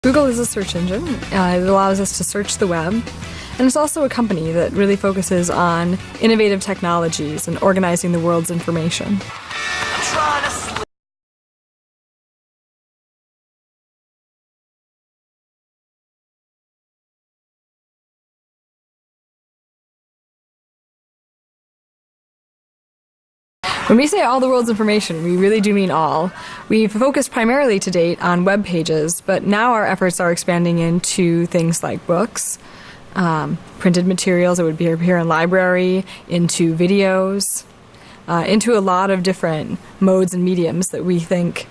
Google is a search engine. It allows us to search the web. And it's also a company that really focuses on innovative technologies and organizing the world's information. When we say all the world's information, we really do mean all. We've focused primarily to date on web pages, but now our efforts are expanding into things like books, printed materials that would appear in library, into videos, into a lot of different modes and mediums that we think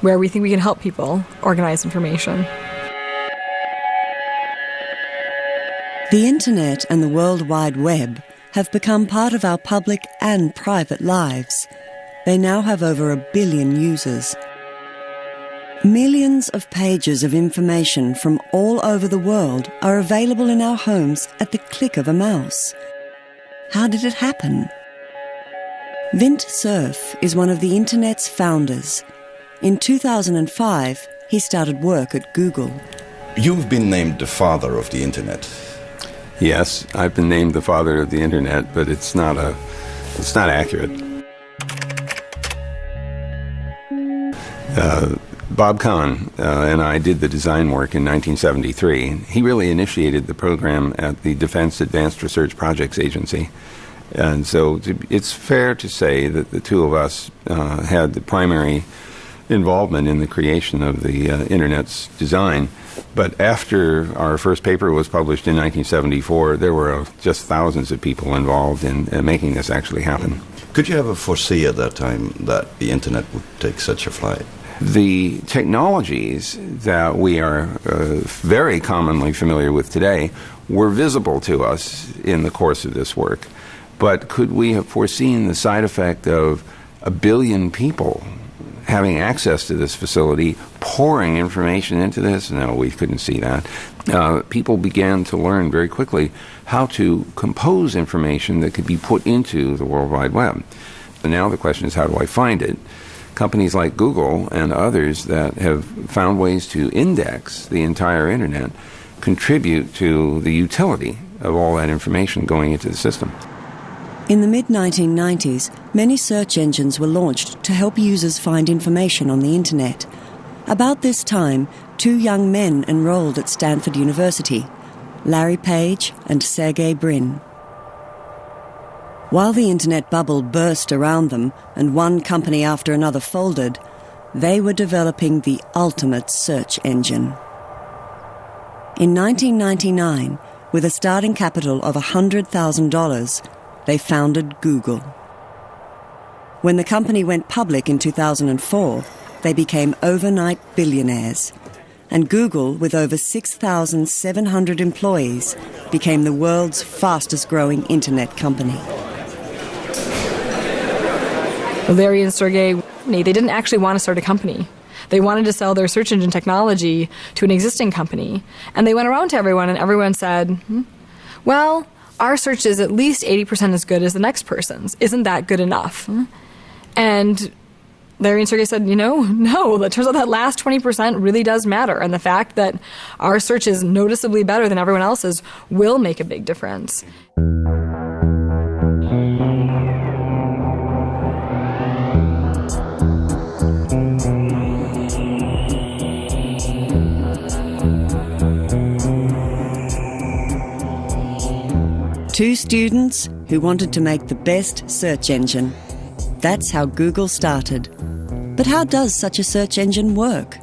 we can help people organize information. The Internet and the World Wide Web have become part of our public and private lives. They now have over 1 billion users. Millions of pages of information from all over the world are available in our homes at the click of a mouse. How did it happen? Vint Cerf is one of the Internet's founders. In 2005, he started work at Google. You've been named the father of the Internet. Yes, I've been named the father of the Internet, but it's not accurate. Bob Kahn and I did the design work in 1973. He really initiated the program at the Defense Advanced Research Projects Agency. And so it's fair to say that the two of us had the primary involvement in the creation of the Internet's design. But after our first paper was published in 1974, there were just thousands of people involved in making this actually happen. Could you ever foresee at that time that the Internet would take such a flight? The technologies that we are very commonly familiar with today were visible to us in the course of this work. But could we have foreseen the side effect of 1 billion people having access to this facility, pouring information into this? No, we couldn't see that. People began to learn very quickly how to compose information that could be put into the World Wide Web. And now the question is, how do I find it? Companies like Google and others that have found ways to index the entire Internet contribute to the utility of all that information going into the system. In the mid-1990s, many search engines were launched to help users find information on the Internet. About this time, 2 young men enrolled at Stanford University, Larry Page and Sergey Brin. While the Internet bubble burst around them and one company after another folded, they were developing the ultimate search engine. In 1999, with a starting capital of $100,000, they founded Google. When the company went public in 2004, they became overnight billionaires. And Google, with over 6,700 employees, became the world's fastest-growing internet company. Larry and Sergey, they didn't actually want to start a company. They wanted to sell their search engine technology to an existing company. And they went around to everyone, and everyone said, well, our search is at least 80% as good as the next person's. Isn't that good enough? And Larry and Sergey said, no, it turns out that last 20% really does matter. And the fact that our search is noticeably better than everyone else's will make a big difference. Two students who wanted to make the best search engine. That's how Google started. But how does such a search engine work?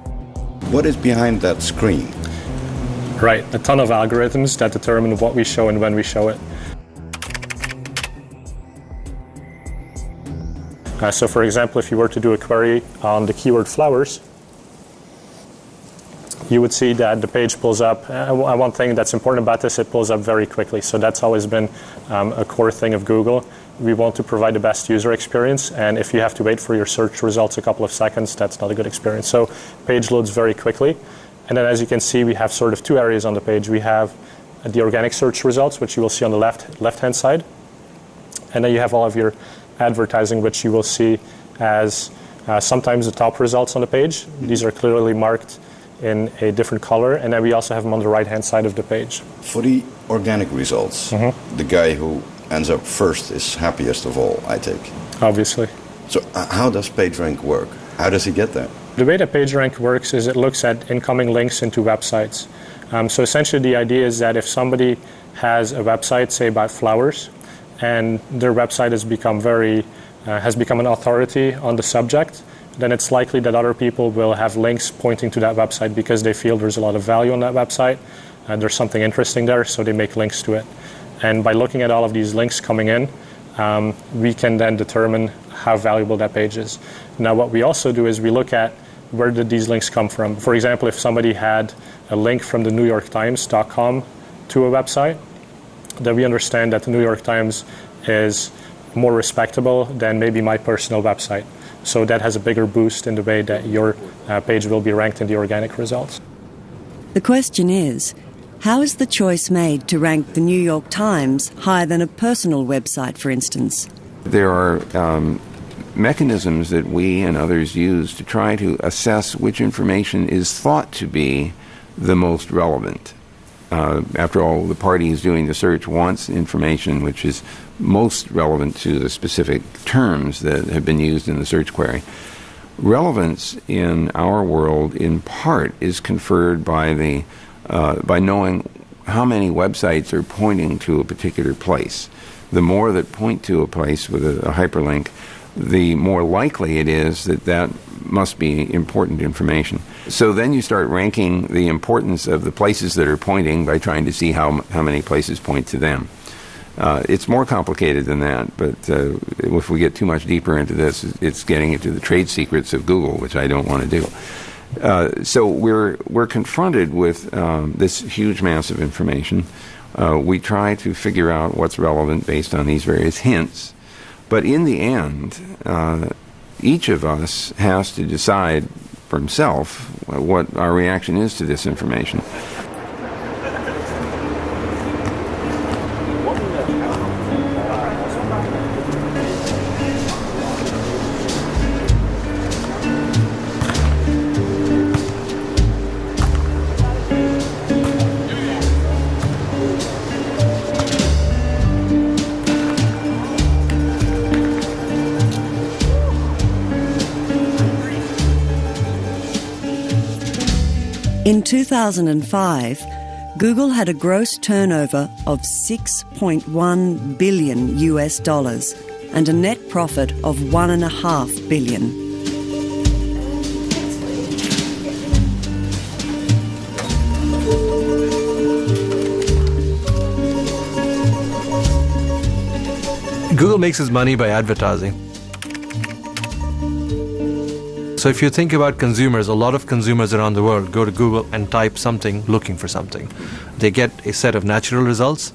What is behind that screen? Right, a ton of algorithms that determine what we show and when we show it. So for example, if you were to do a query on the keyword flowers, you would see that the page pulls up. One thing that's important about this, it pulls up very quickly. So that's always been a core thing of Google. We want to provide the best user experience, and if you have to wait for your search results a couple of seconds, that's not a good experience. So page loads very quickly. And then as you can see, we have sort of 2 areas on the page. We have the organic search results, which you will see on the left-hand side. And then you have all of your advertising, which you will see as sometimes the top results on the page. These are clearly marked in a different color, and then we also have them on the right-hand side of the page. For the organic results, the guy who ends up first is happiest of all, I take. Obviously. So how does PageRank work? How does he get there? The way that PageRank works is it looks at incoming links into websites. So essentially the idea is that if somebody has a website, say about flowers, and their website has become an authority on the subject, then it's likely that other people will have links pointing to that website because they feel there's a lot of value on that website and there's something interesting there, so they make links to it. And by looking at all of these links coming in, we can then determine how valuable that page is. Now what we also do is we look at where did these links come from. For example, if somebody had a link from the NewYorkTimes.com to a website, then we understand that the New York Times is more respectable than maybe my personal website. So that has a bigger boost in the way that your page will be ranked in the organic results. The question is, how is the choice made to rank the New York Times higher than a personal website, for instance? There are mechanisms that we and others use to try to assess which information is thought to be the most relevant. After all, the party who's doing the search wants information which is most relevant to the specific terms that have been used in the search query. Relevance in our world, in part, is conferred by by knowing how many websites are pointing to a particular place. The more that point to a place with a hyperlink, the more likely it is that that must be important information. So then you start ranking the importance of the places that are pointing by trying to see how many places point to them. It's more complicated than that, but if we get too much deeper into this, it's getting into the trade secrets of Google, which I don't want to do. So we're confronted with this huge mass of information. We try to figure out what's relevant based on these various hints. But in the end, each of us has to decide for himself what our reaction is to this information. In 2005, Google had a gross turnover of $6.1 billion US dollars and a net profit of $1.5 billion. Google makes its money by advertising. So if you think about consumers, a lot of consumers around the world go to Google and type something looking for something. They get a set of natural results.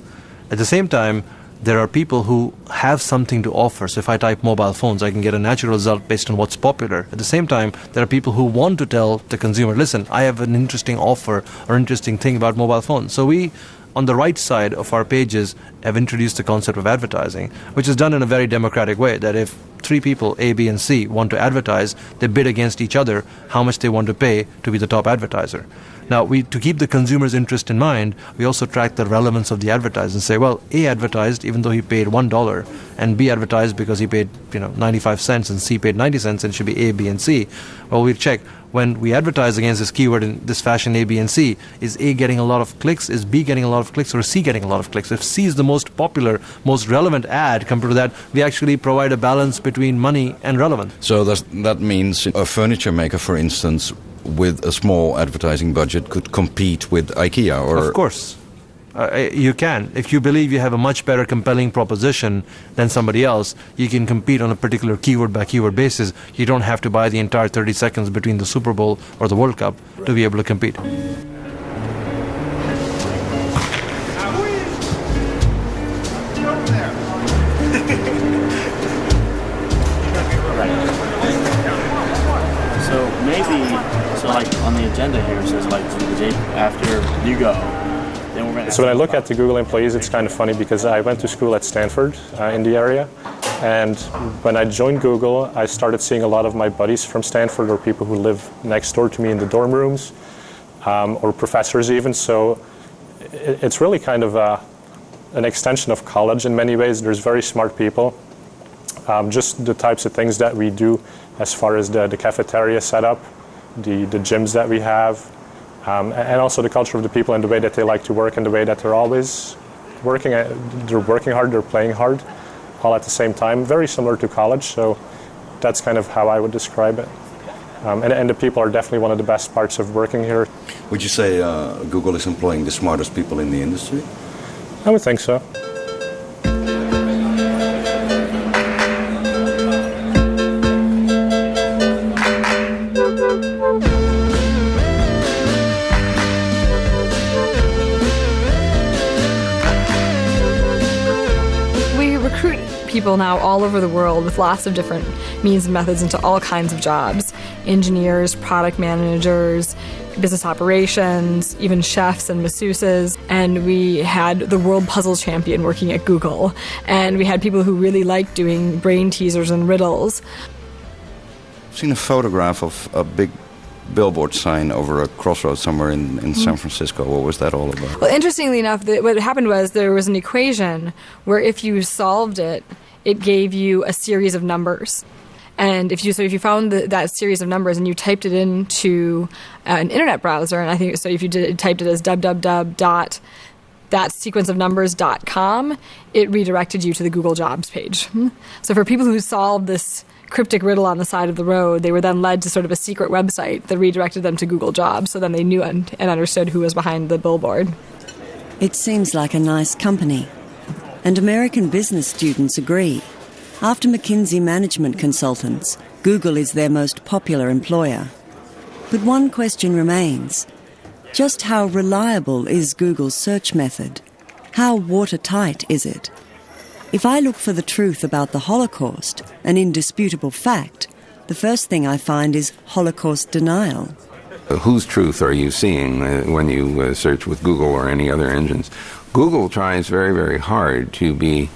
At the same time, there are people who have something to offer. So if I type mobile phones, I can get a natural result based on what's popular. At the same time, there are people who want to tell the consumer, listen, I have an interesting offer or interesting thing about mobile phones. So we, on the right side of our pages, have introduced the concept of advertising, which is done in a very democratic way, that if three people, A, B, and C, want to advertise, they bid against each other how much they want to pay to be the top advertiser. Now, to keep the consumer's interest in mind, we also track the relevance of the advertiser and say, well, A advertised even though he paid $1, and B advertised because he paid 95 cents, and C paid 90 cents, and it should be A, B, and C. Well, we check, when we advertise against this keyword in this fashion, A, B, and C, is A getting a lot of clicks, is B getting a lot of clicks, or is C getting a lot of clicks? If C is the most popular, most relevant ad compared to that, we actually provide a balance between money and relevance. So that means a furniture maker, for instance, with a small advertising budget could compete with IKEA? Or Of course. You can. If you believe you have a much better compelling proposition than somebody else, you can compete on a particular keyword by keyword basis. You don't have to buy the entire 30 seconds between the Super Bowl or the World Cup to be able to compete. So like on the agenda here it says like the day after you go, then we're going to... So when I look at the Google employees, it's kind of funny because I went to school at Stanford in the area, and when I joined Google, I started seeing a lot of my buddies from Stanford or people who live next door to me in the dorm rooms. or professors even. So it's really kind of an extension of college in many ways. There's very smart people. Just the types of things that we do as far as the cafeteria setup, the gyms that we have, and also the culture of the people and the way that they like to work and the way that they're always working. They're working hard, they're playing hard, all at the same time. Very similar to college, so that's kind of how I would describe it. And the people are definitely one of the best parts of working here. Would you say Google is employing the smartest people in the industry? I would think so. People now all over the world with lots of different means and methods into all kinds of jobs. Engineers, product managers, business operations, even chefs and masseuses. And we had the world puzzle champion working at Google. And we had people who really liked doing brain teasers and riddles. I've seen a photograph of a big billboard sign over a crossroads somewhere in San Francisco. What was that all about? Well, interestingly enough, what happened was there was an equation where if you solved it, it gave you a series of numbers. And if you found that series of numbers and you typed it into an internet browser, and I think so, if you typed it as www.thatsequenceofnumbers.com, it redirected you to the Google Jobs page. So for people who solved this cryptic riddle on the side of the road, they were then led to sort of a secret website that redirected them to Google Jobs. So then they knew and understood who was behind the billboard. It seems like a nice company. And American business students agree. After McKinsey Management Consultants, Google is their most popular employer. But one question remains. Just how reliable is Google's search method? How watertight is it? If I look for the truth about the Holocaust, an indisputable fact, the first thing I find is Holocaust denial. Whose truth are you seeing when you search with Google or any other engines? Google tries very, very hard to be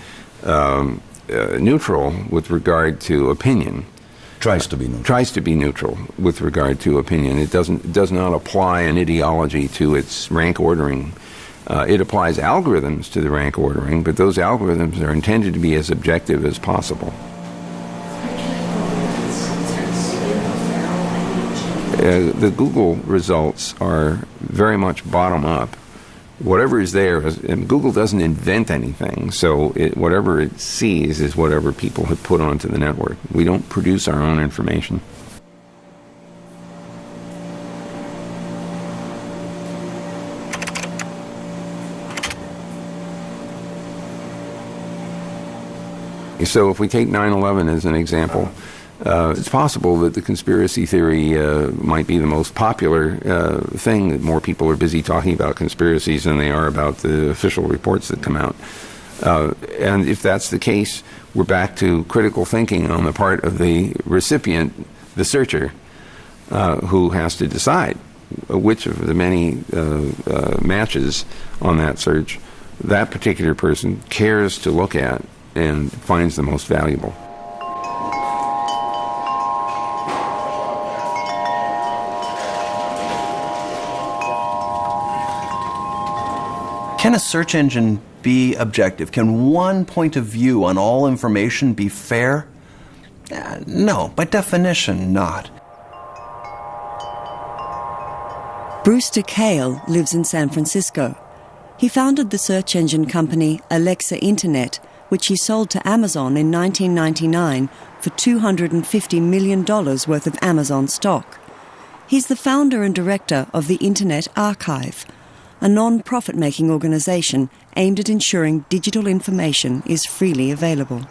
neutral with regard to opinion. Tries to be neutral. Tries to be neutral with regard to opinion. It does not apply an ideology to its rank ordering. It applies algorithms to the rank ordering, but those algorithms are intended to be as objective as possible. The Google results are very much bottom-up. Whatever is there, and Google doesn't invent anything, so whatever it sees is whatever people have put onto the network. We don't produce our own information. So if we take 9/11 as an example, it's possible that the conspiracy theory might be the most popular thing, that more people are busy talking about conspiracies than they are about the official reports that come out. And if that's the case, we're back to critical thinking on the part of the recipient, the searcher, who has to decide which of the many matches on that search that particular person cares to look at and finds the most valuable. Can a search engine be objective? Can one point of view on all information be fair? No, by definition, not. Brewster Kahle lives in San Francisco. He founded the search engine company Alexa Internet, which he sold to Amazon in 1999 for $250 million worth of Amazon stock. He's the founder and director of the Internet Archive, a non-profit-making organization aimed at ensuring digital information is freely available.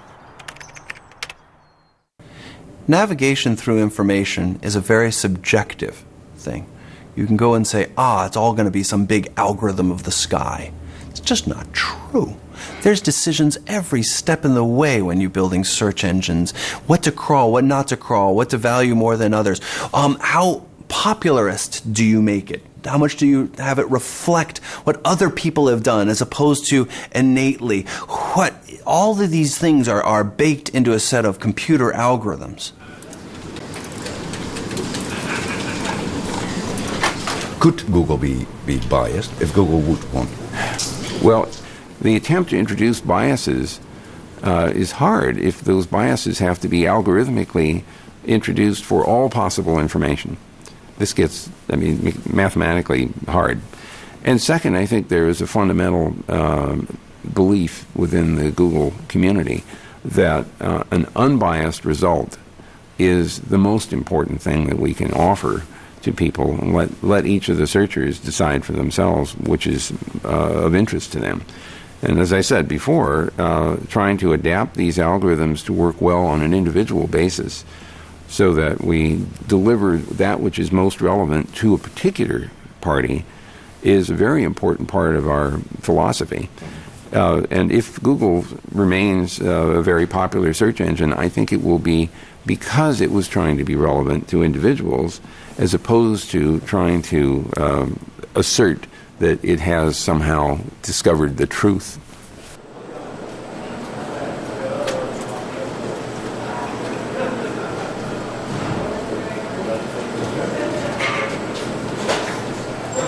Navigation through information is a very subjective thing. You can go and say, it's all going to be some big algorithm of the sky. It's just not true. There's decisions every step in the way when you're building search engines. What to crawl, what not to crawl, what to value more than others. How popularist do you make it? How much do you have it reflect what other people have done as opposed to innately? All of these things are baked into a set of computer algorithms. Could Google be biased if Google would want? Well, the attempt to introduce biases is hard if those biases have to be algorithmically introduced for all possible information. This gets, mathematically hard. And second, I think there is a fundamental belief within the Google community that an unbiased result is the most important thing that we can offer to people, and let each of the searchers decide for themselves which is of interest to them. And as I said before, trying to adapt these algorithms to work well on an individual basis so that we deliver that which is most relevant to a particular party is a very important part of our philosophy. And if Google remains a very popular search engine, I think it will be because it was trying to be relevant to individuals as opposed to trying to assert that it has somehow discovered the truth.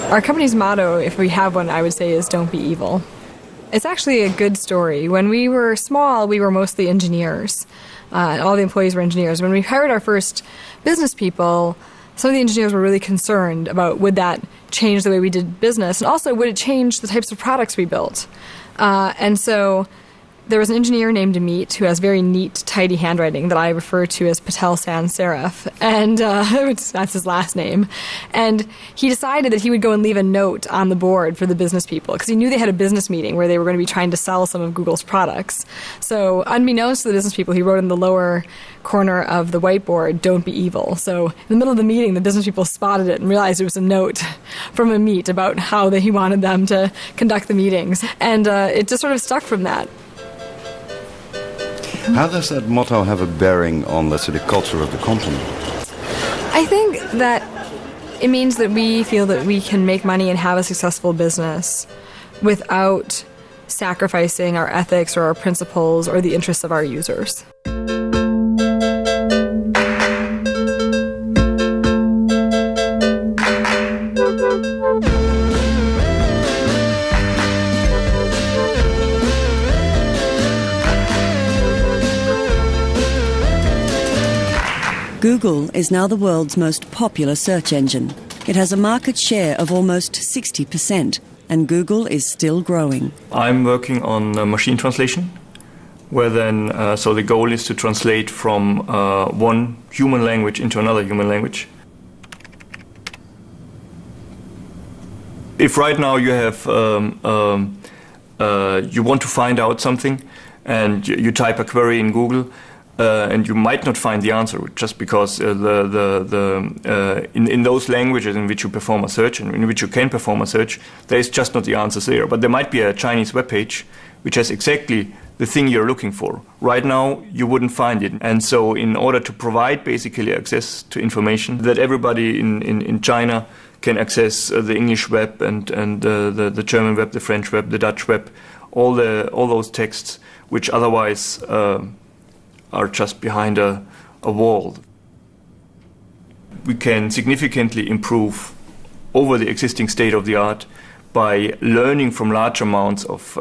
Our company's motto, if we have one, I would say, is "Don't be evil." It's actually a good story. When we were small, we were mostly engineers. All the employees were engineers. When we hired our first business people, some of the engineers were really concerned about would that change the way we did business, and also would it change the types of products we built. And so there was an engineer named Amit who has very neat, tidy handwriting that I refer to as Patel Sans Serif, and that's his last name. And he decided that he would go and leave a note on the board for the business people because he knew they had a business meeting where they were going to be trying to sell some of Google's products. So unbeknownst to the business people, he wrote in the lower corner of the whiteboard, "Don't be evil." So in the middle of the meeting, the business people spotted it and realized it was a note from Amit about how he wanted them to conduct the meetings. And it just sort of stuck from that. How does that motto have a bearing on, let's say, the culture of the company? I think that it means that we feel that we can make money and have a successful business without sacrificing our ethics or our principles or the interests of our users. Google is now the world's most popular search engine. It has a market share of almost 60%, and Google is still growing. I'm working on machine translation, where then, so the goal is to translate from one human language into another human language. If right now you have, you want to find out something, and you type a query in Google, and you might not find the answer just because in those languages in which you perform a search and in which you can perform a search, there is just not the answers there. But there might be a Chinese web page which has exactly the thing you're looking for. Right now, you wouldn't find it. And so in order to provide basically access to information that everybody in China can access the English web and the German web, the French web, the Dutch web, all those texts which otherwise are just behind a wall. We can significantly improve over the existing state of the art by learning from large amounts of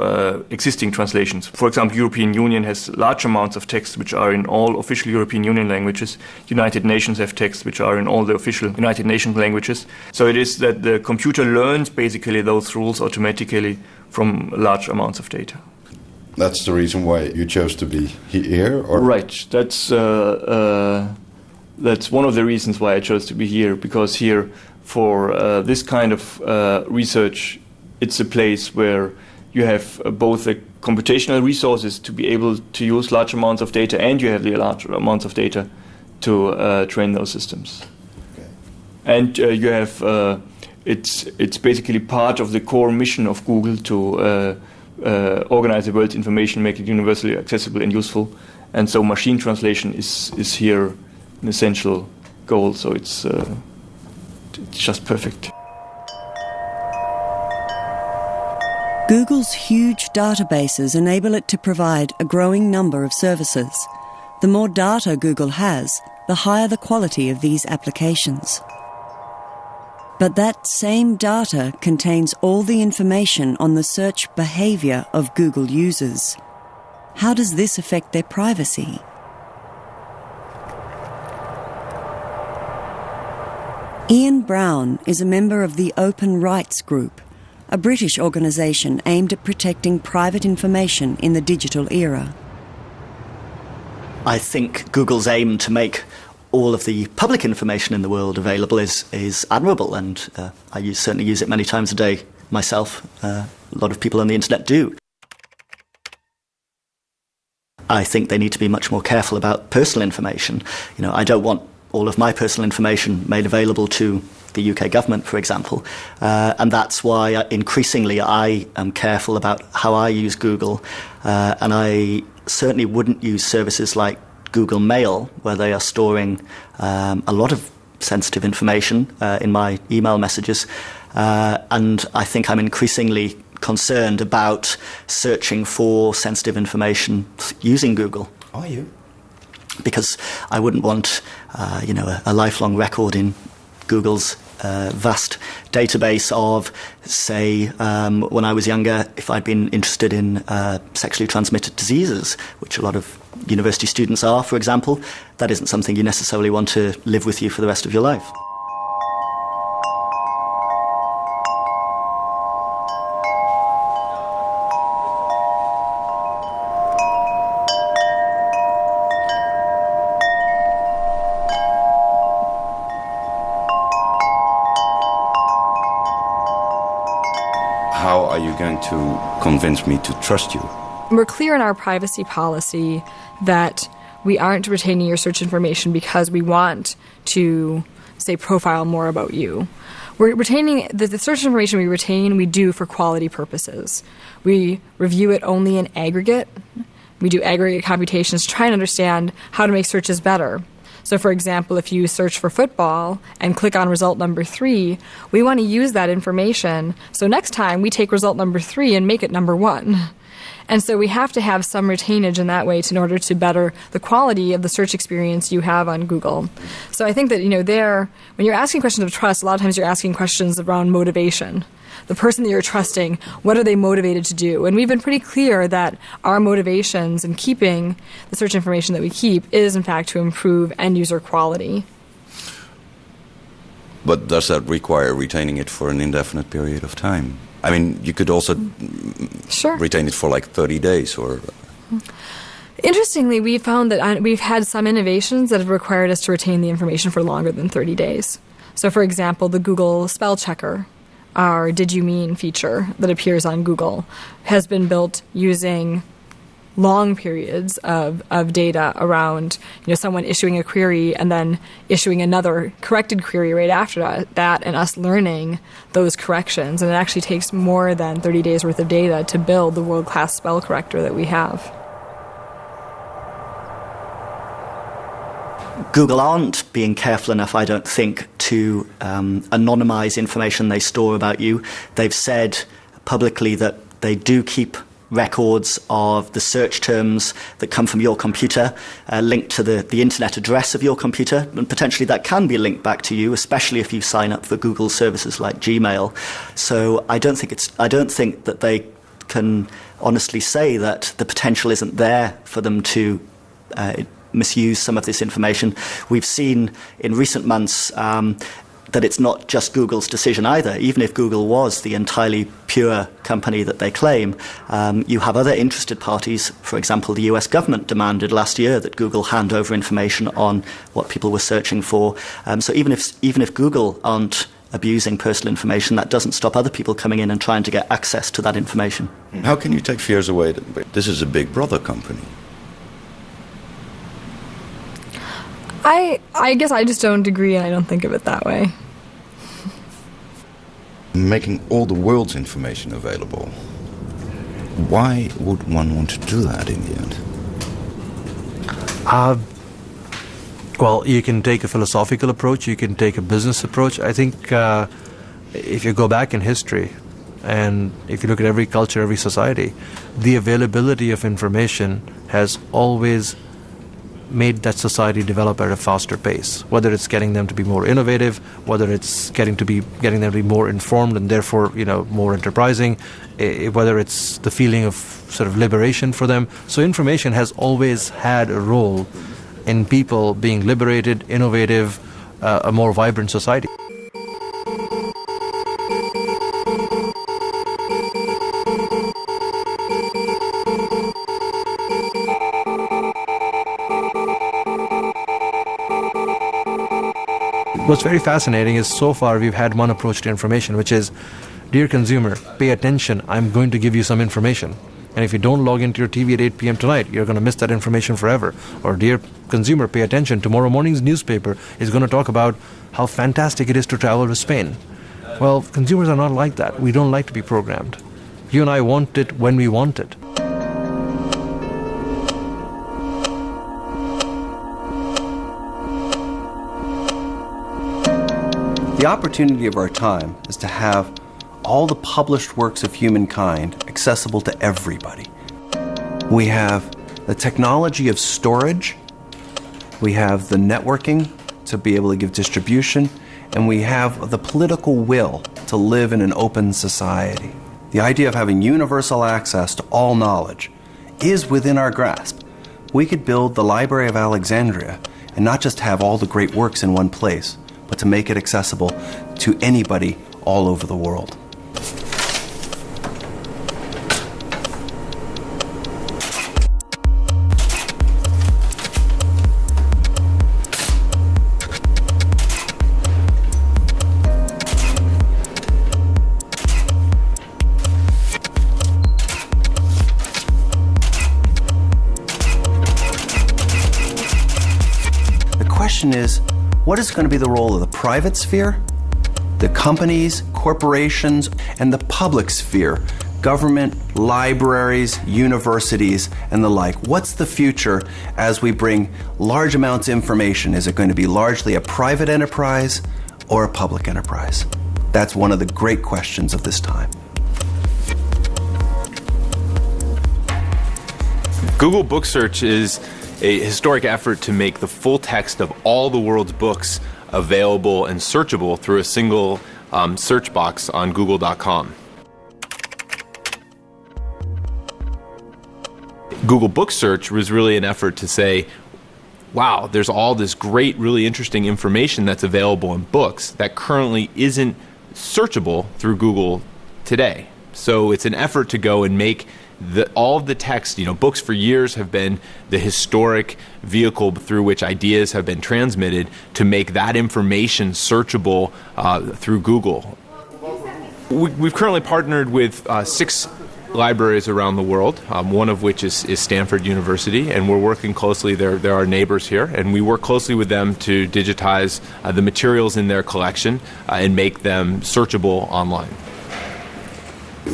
existing translations. For example, European Union has large amounts of text which are in all official European Union languages. United Nations have texts which are in all the official United Nations languages. So it is that the computer learns basically those rules automatically from large amounts of data. That's the reason why you chose to be here? Or? Right. That's one of the reasons why I chose to be here, because here for this kind of research, it's a place where you have both the computational resources to be able to use large amounts of data, and you have the large amounts of data to train those systems. Okay. And you have it's basically part of the core mission of Google to organize the world's information, make it universally accessible and useful, and so machine translation is here an essential goal. So it's just perfect. Google's huge databases enable it to provide a growing number of services. The more data Google has, the higher the quality of these applications. But that same data contains all the information on the search behavior of Google users. How does this affect their privacy? Ian Brown is a member of the Open Rights Group, a British organisation aimed at protecting private information in the digital era. I think Google's aim to make all of the public information in the world available is admirable, and I certainly use it many times a day myself. A lot of people on the internet do. I think they need to be much more careful about personal information. I don't want all of my personal information made available to the UK government, for example, and that's why increasingly I am careful about how I use Google, and I certainly wouldn't use services like Google Mail, where they are storing a lot of sensitive information in my email messages, and I think I'm increasingly concerned about searching for sensitive information using Google. Are you? Because I wouldn't want a lifelong record in Google's vast database of, say, when I was younger, if I'd been interested in sexually transmitted diseases, which a lot of university students are, for example. That isn't something you necessarily want to live with you for the rest of your life. How are you going to convince me to trust you? We're clear in our privacy policy that we aren't retaining your search information because we want to, say, profile more about you. We're retaining the search information we retain, we do for quality purposes. We review it only in aggregate. We do aggregate computations to try and understand how to make searches better. So, for example, if you search for football and click on result number 3, we want to use that information. So next time we take result number 3 and make it number 1. And so we have to have some retainage in that way in order to better the quality of the search experience you have on Google. So I think that, when you're asking questions of trust, a lot of times you're asking questions around motivation. The person that you're trusting, what are they motivated to do? And we've been pretty clear that our motivations in keeping the search information that we keep is, in fact, to improve end-user quality. But does that require retaining it for an indefinite period of time? I mean, you could also retain it for like 30 days or... Interestingly, we found that we've had some innovations that have required us to retain the information for longer than 30 days. So, for example, the Google spell checker, our Did You Mean feature that appears on Google, has been built using long periods of data around someone issuing a query and then issuing another corrected query right after that, and us learning those corrections. And it actually takes more than 30 days worth of data to build the world-class spell corrector that we have. Google aren't being careful enough, I don't think, to anonymize information they store about you. They've said publicly that they do keep records of the search terms that come from your computer linked to the internet address of your computer, and potentially that can be linked back to you, especially if you sign up for Google services like Gmail. So I don't think that they can honestly say that the potential isn't there for them to misuse some of this information. We've seen in recent months that it's not just Google's decision either. Even if Google was the entirely pure company that they claim, you have other interested parties. For example, the US government demanded last year that Google hand over information on what people were searching for. So even if Google aren't abusing personal information, that doesn't stop other people coming in and trying to get access to that information. How can you take fears away? This is a big brother company. I guess I just don't agree, and I don't think of it that way. Making all the world's information available. Why would one want to do that in the end? Well, you can take a philosophical approach, you can take a business approach. I think if you go back in history, and if you look at every culture, every society, the availability of information has always made that society develop at a faster pace, whether it's getting them to be more innovative, whether it's getting them to be more informed and therefore, more enterprising, whether it's the feeling of sort of liberation for them. So information has always had a role in people being liberated, innovative, a more vibrant society. What's very fascinating is so far we've had one approach to information, which is, dear consumer, pay attention, I'm going to give you some information. And if you don't log into your TV at 8 p.m. tonight, you're going to miss that information forever. Or, dear consumer, pay attention, tomorrow morning's newspaper is going to talk about how fantastic it is to travel to Spain. Well, consumers are not like that. We don't like to be programmed. You and I want it when we want it. The opportunity of our time is to have all the published works of humankind accessible to everybody. We have the technology of storage, we have the networking to be able to give distribution, and we have the political will to live in an open society. The idea of having universal access to all knowledge is within our grasp. We could build the Library of Alexandria and not just have all the great works in one place, but to make it accessible to anybody all over the world. The question is, what is going to be the role of the private sphere, the companies, corporations, and the public sphere, government, libraries, universities, and the like? What's the future as we bring large amounts of information? Is it going to be largely a private enterprise or a public enterprise? That's one of the great questions of this time. Google Book Search is a historic effort to make the full text of all the world's books available and searchable through a single search box on Google.com. Google Book Search was really an effort to say, wow, there's all this great, really interesting information that's available in books that currently isn't searchable through Google today. So it's an effort to go and make all of the text, books for years have been the historic vehicle through which ideas have been transmitted, to make that information searchable through Google. We've currently partnered with 6 libraries around the world, one of which is Stanford University, and we're working closely, they're our neighbors here, and we work closely with them to digitize the materials in their collection and make them searchable online.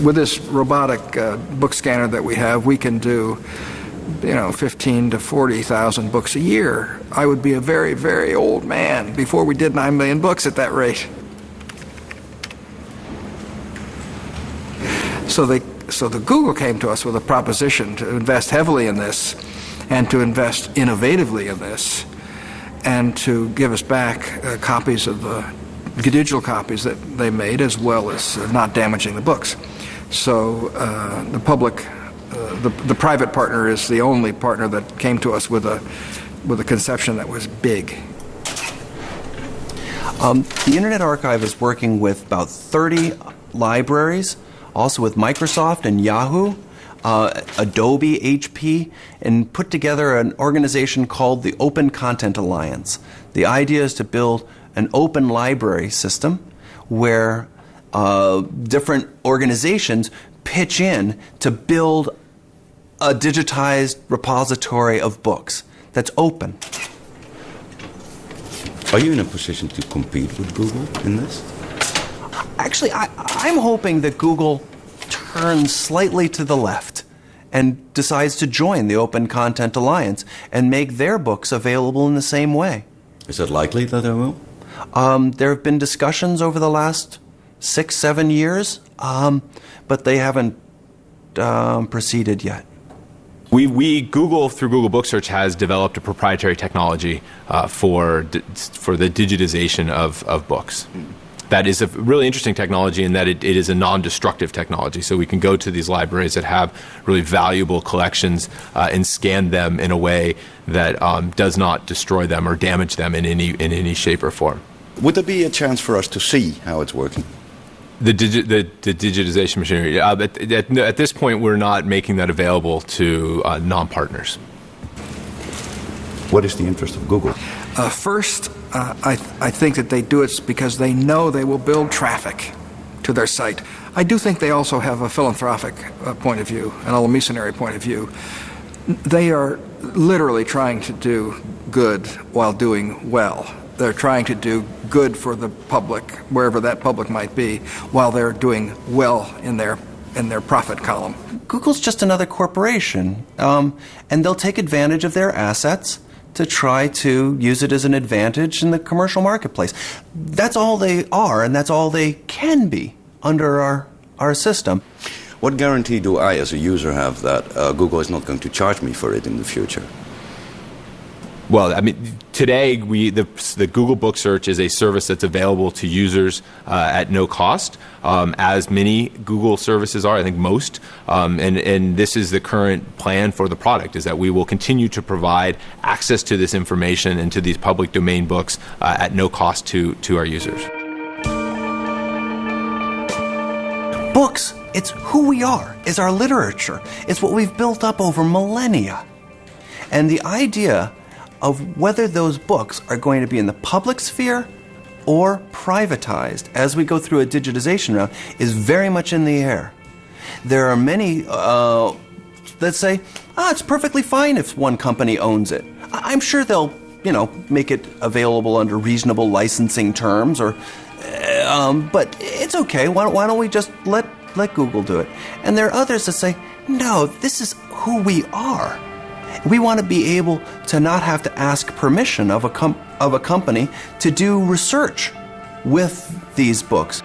With this robotic book scanner that we have, we can do 15 to 40,000 books a year. I would be a very, very old man before we did 9 million books at that rate. So the Google came to us with a proposition to invest heavily in this and to invest innovatively in this and to give us back copies of the digital copies that they made, as well as not damaging the books. So the private partner is the only partner that came to us with a conception that was big. The Internet Archive is working with about 30 libraries, also with Microsoft and Yahoo, Adobe, HP, and put together an organization called the Open Content Alliance. The idea is to build an open library system where different organizations pitch in to build a digitized repository of books that's open. Are you in a position to compete with Google in this? Actually, I'm hoping that Google turns slightly to the left and decides to join the Open Content Alliance and make their books available in the same way. Is it likely that they will? There have been discussions over the last 6-7 years, but they haven't proceeded yet. Google, through Google Book Search, has developed a proprietary technology for the digitization of books. That is a really interesting technology in that it is a non-destructive technology. So we can go to these libraries that have really valuable collections and scan them in a way that does not destroy them or damage them in any shape or form. Would there be a chance for us to see how it's working? The digitization machinery. At this point, we're not making that available to non-partners. What is the interest of Google? First, I think that they do it because they know they will build traffic to their site. I do think they also have a philanthropic point of view, an missionary point of view. They are literally trying to do good while doing well. They're trying to do good for the public, wherever that public might be, while they're doing well in their profit column. Google's just another corporation, and they'll take advantage of their assets to try to use it as an advantage in the commercial marketplace. That's all they are, and that's all they can be under our system. What guarantee do I, as a user, have that Google is not going to charge me for it in the future? Well, I mean, today the Google Book Search is a service that's available to users at no cost, as many Google services are. I think most, and this is the current plan for the product: is that we will continue to provide access to this information and to these public domain books at no cost to our users. Books, it's who we are, it's our literature, it's what we've built up over millennia. And the idea of whether those books are going to be in the public sphere or privatized as we go through a digitization round is very much in the air. There are many that say, it's perfectly fine if one company owns it. I'm sure they'll, make it available under reasonable licensing terms, but it's okay. Why don't we just let Google do it? And there are others that say, no, this is who we are. We want to be able to not have to ask permission of a company to do research with these books.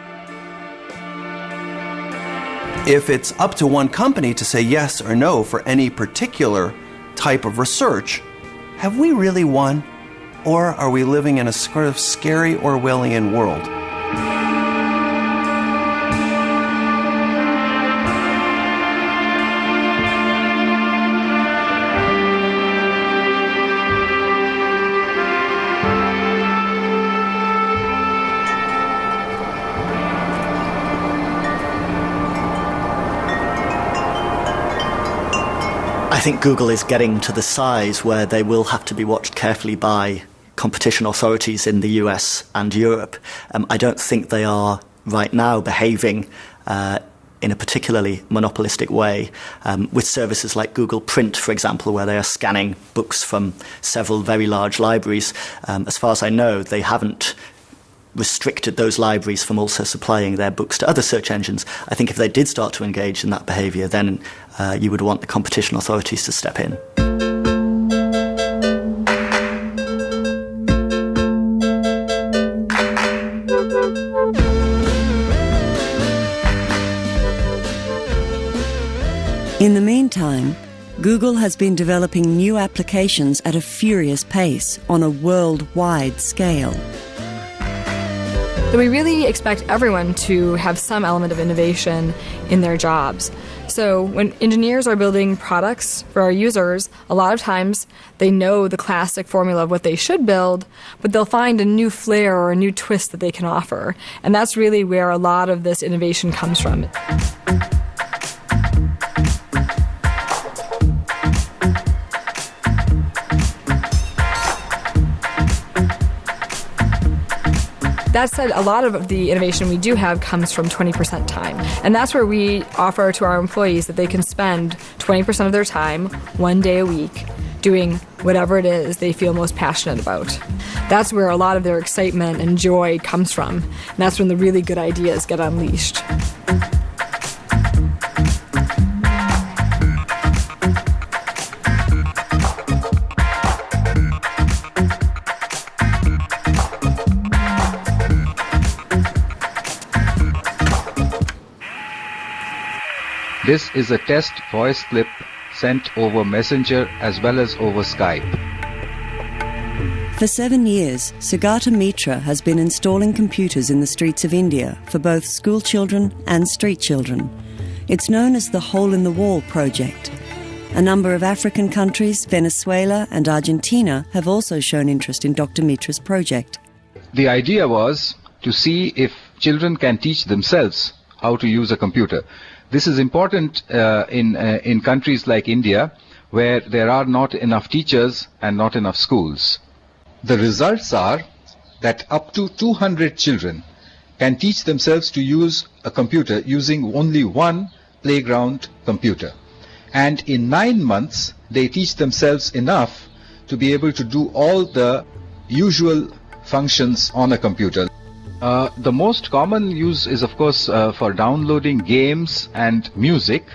If it's up to one company to say yes or no for any particular type of research, have we really won? Or are we living in a sort of scary Orwellian world? I think Google is getting to the size where they will have to be watched carefully by competition authorities in the US and Europe. I don't think they are right now behaving in a particularly monopolistic way with services like Google Print, for example, where they are scanning books from several very large libraries. As far as I know, they haven't restricted those libraries from also supplying their books to other search engines. I think if they did start to engage in that behavior, then you would want the competition authorities to step in. In the meantime, Google has been developing new applications at a furious pace on a worldwide scale. So we really expect everyone to have some element of innovation in their jobs. So when engineers are building products for our users, a lot of times they know the classic formula of what they should build, but they'll find a new flair or a new twist that they can offer. And that's really where a lot of this innovation comes from. That said, a lot of the innovation we do have comes from 20% time. And that's where we offer to our employees that they can spend 20% of their time, 1 day a week, doing whatever it is they feel most passionate about. That's where a lot of their excitement and joy comes from. And that's when the really good ideas get unleashed. This is a test voice clip sent over Messenger as well as over Skype. For 7 years, Sugata Mitra has been installing computers in the streets of India for both school children and street children. It's known as the Hole in the Wall project. A number of African countries, Venezuela and Argentina, have also shown interest in Dr. Mitra's project. The idea was to see if children can teach themselves how to use a computer. This is important in countries like India, where there are not enough teachers and not enough schools. The results are that up to 200 children can teach themselves to use a computer using only one playground computer. And in 9 months, they teach themselves enough to be able to do all the usual functions on a computer. The most common use is, of course, for downloading games and music.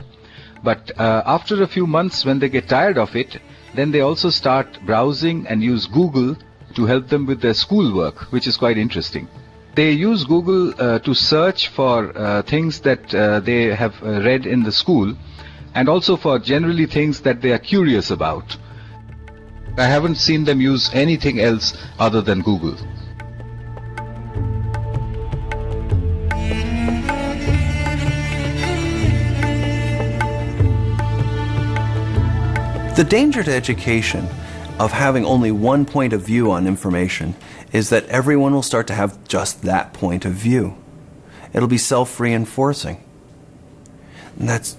But after a few months, when they get tired of it, then they also start browsing and use Google to help them with their schoolwork, which is quite interesting. They use Google to search for things that they have read in the school, and also for generally things that they are curious about. I haven't seen them use anything else other than Google. The danger to education of having only one point of view on information is that everyone will start to have just that point of view. It'll be self-reinforcing. And that's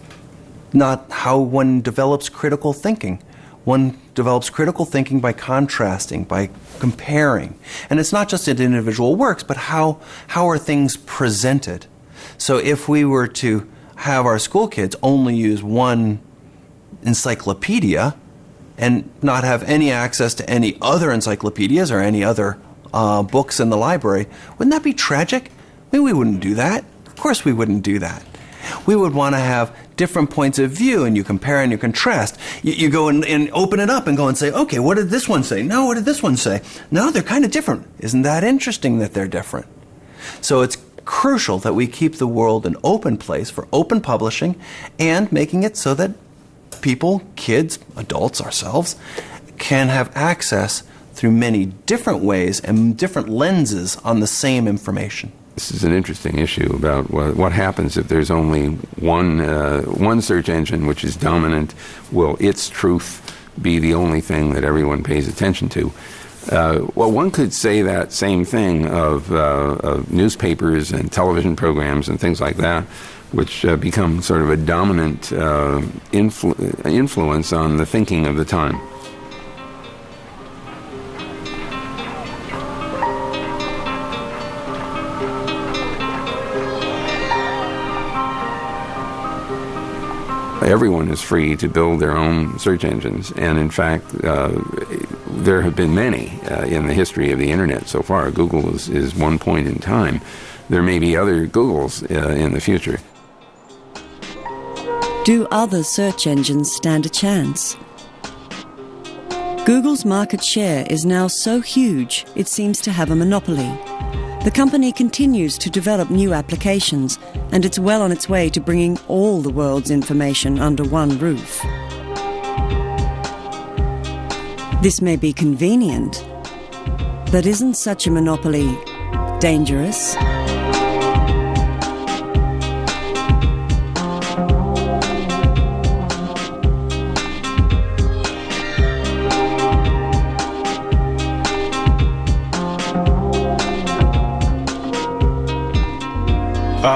not how one develops critical thinking. One develops critical thinking by contrasting, by comparing. And it's not just in individual works, but how are things presented. So if we were to have our school kids only use one encyclopedia and not have any access to any other encyclopedias or any other books in the library, wouldn't that be tragic? I mean, we wouldn't do that. Of course we wouldn't do that. We would want to have different points of view, and you compare and you contrast. You go and open it up and go and say, okay, what did this one say? No, what did this one say? No, they're kind of different. Isn't that interesting that they're different? So it's crucial that we keep the world an open place for open publishing and making it so that people, kids, adults, ourselves, can have access through many different ways and different lenses on the same information. This is an interesting issue about what happens if there's only one search engine which is dominant. Will its truth be the only thing that everyone pays attention to? Well, one could say that same thing of newspapers and television programs and things like that, which become sort of a dominant influence on the thinking of the time. Everyone is free to build their own search engines, and in fact, there have been many in the history of the Internet so far. Google is one point in time. There may be other Googles in the future. Do other search engines stand a chance? Google's market share is now so huge it seems to have a monopoly. The company continues to develop new applications, and it's well on its way to bringing all the world's information under one roof. This may be convenient, but isn't such a monopoly dangerous?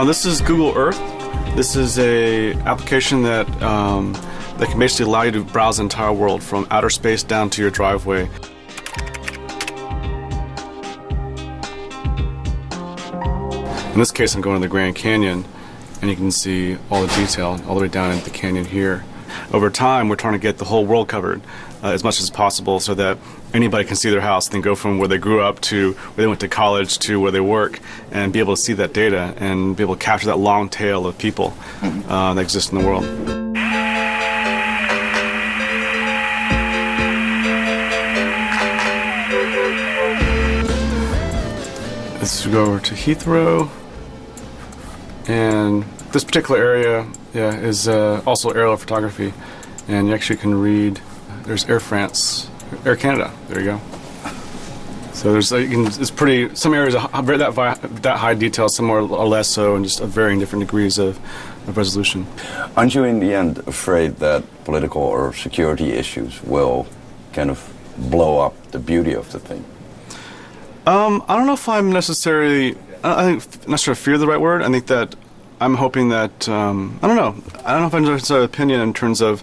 This is Google Earth. This is a application that can basically allow you to browse the entire world from outer space down to your driveway. In this case, I'm going to the Grand Canyon, and you can see all the detail all the way down into the canyon here. Over time, we're trying to get the whole world covered as much as possible so that anybody can see their house, then go from where they grew up to where they went to college to where they work, and be able to see that data and be able to capture that long tail of people that exist in the world. Let's go over to Heathrow, and this particular area is also aerial photography, and you actually can read. There's Air France, Air Canada. There you go. So there's it's pretty. Some areas are that high detail, some are less so, and just varying different degrees of resolution. Aren't you in the end afraid that political or security issues will kind of blow up the beauty of the thing? I don't know if I'm necessarily. I think not sure if fear is the right word. I think that I'm hoping that I don't know. I don't know if I'm necessarily opinion in terms of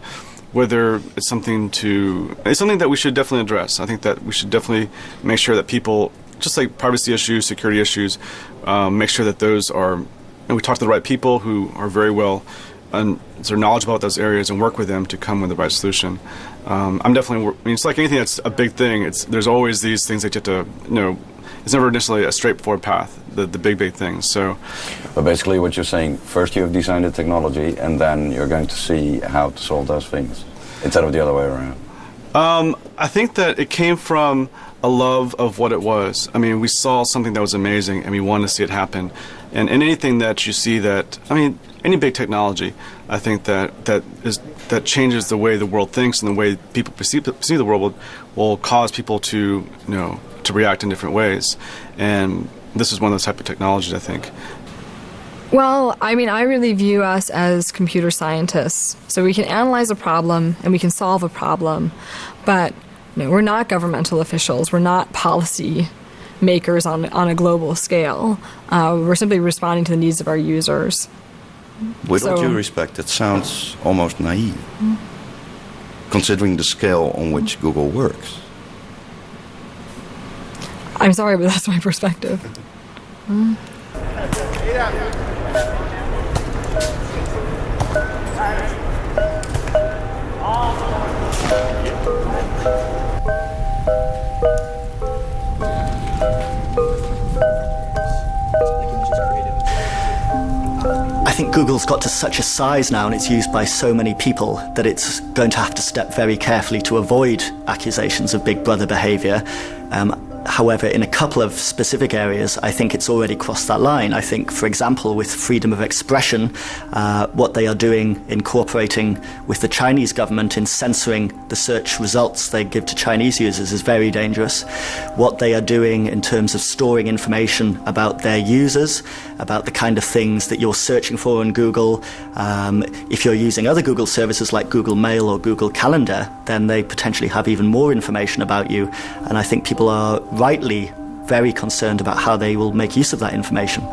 whether it's something that we should definitely address. I think that we should definitely make sure that people, just like privacy issues, security issues, make sure that those are, and we talk to the right people who are very well and are knowledgeable about those areas and work with them to come with the right solution. I'm definitely, it's like anything that's a big thing. There's always these things that you have to, it's never necessarily a straightforward path, the big things. So, but basically what you're saying, first you have designed the technology and then you're going to see how to solve those things, instead of the other way around. I think that it came from a love of what it was. I mean, we saw something that was amazing and we wanted to see it happen. And anything that you see any big technology, I think that changes the way the world thinks and the way people perceive the world will cause people to, to react in different ways. And this is one of those type of technologies, I think. Well, I really view us as computer scientists. So we can analyze a problem and we can solve a problem. But we're not governmental officials. We're not policy makers on a global scale. We're simply responding to the needs of our users. With all due respect, it sounds almost naive, considering the scale on which Google works. I'm sorry, but that's my perspective. I think Google's got to such a size now and it's used by so many people that it's going to have to step very carefully to avoid accusations of Big Brother behavior. However, in a couple of specific areas, I think it's already crossed that line. I think, for example, with freedom of expression, what they are doing in cooperating with the Chinese government in censoring the search results they give to Chinese users is very dangerous. What they are doing in terms of storing information about their users, about the kind of things that you're searching for on Google. If you're using other Google services like Google Mail or Google Calendar, then they potentially have even more information about you. And I think people are rightly very concerned about how they will make use of that information.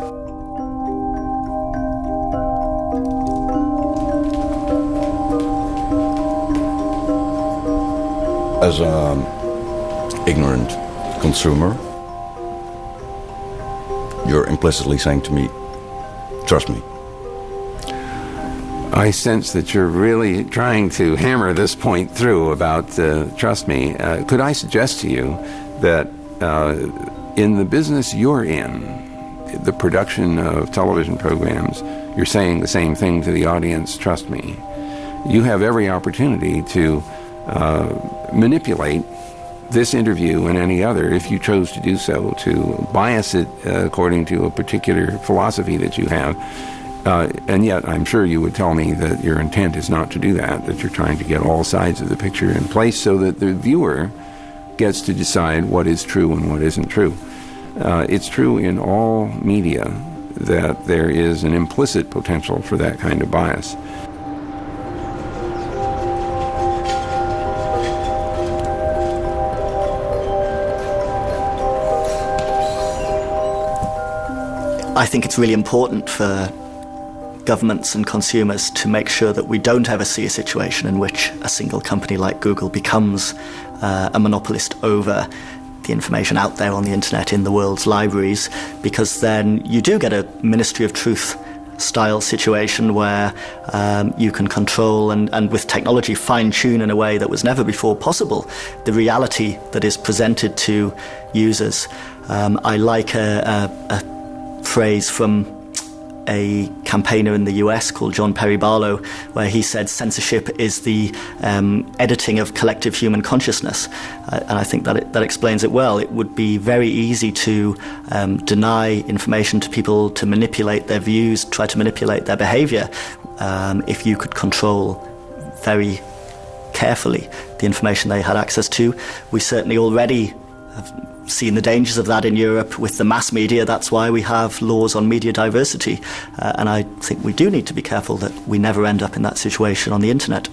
As an ignorant consumer, you're implicitly saying to me, trust me. I sense that you're really trying to hammer this point through about trust me. Could I suggest to you that in the business you're in, the production of television programs, you're saying the same thing to the audience, trust me. You have every opportunity to manipulate this interview and any other, if you chose to do so, to bias it according to a particular philosophy that you have. And yet I'm sure you would tell me that your intent is not to do that you're trying to get all sides of the picture in place so that the viewer gets to decide what is true and what isn't true. It's true in all media that there is an implicit potential for that kind of bias. I think it's really important for governments and consumers to make sure that we don't ever see a situation in which a single company like Google becomes a monopolist over the information out there on the internet in the world's libraries, because then you do get a Ministry of Truth style situation where you can control and with technology fine-tune in a way that was never before possible the reality that is presented to users. I like a phrase from a campaigner in the US called John Perry Barlow, where he said censorship is the editing of collective human consciousness. And I think that explains it well. It would be very easy to deny information to people, to manipulate their views, try to manipulate their behavior, if you could control very carefully the information they had access to. We certainly already have seen the dangers of that in Europe with the mass media. That's why we have laws on media diversity. And I think we do need to be careful that we never end up in that situation on the internet.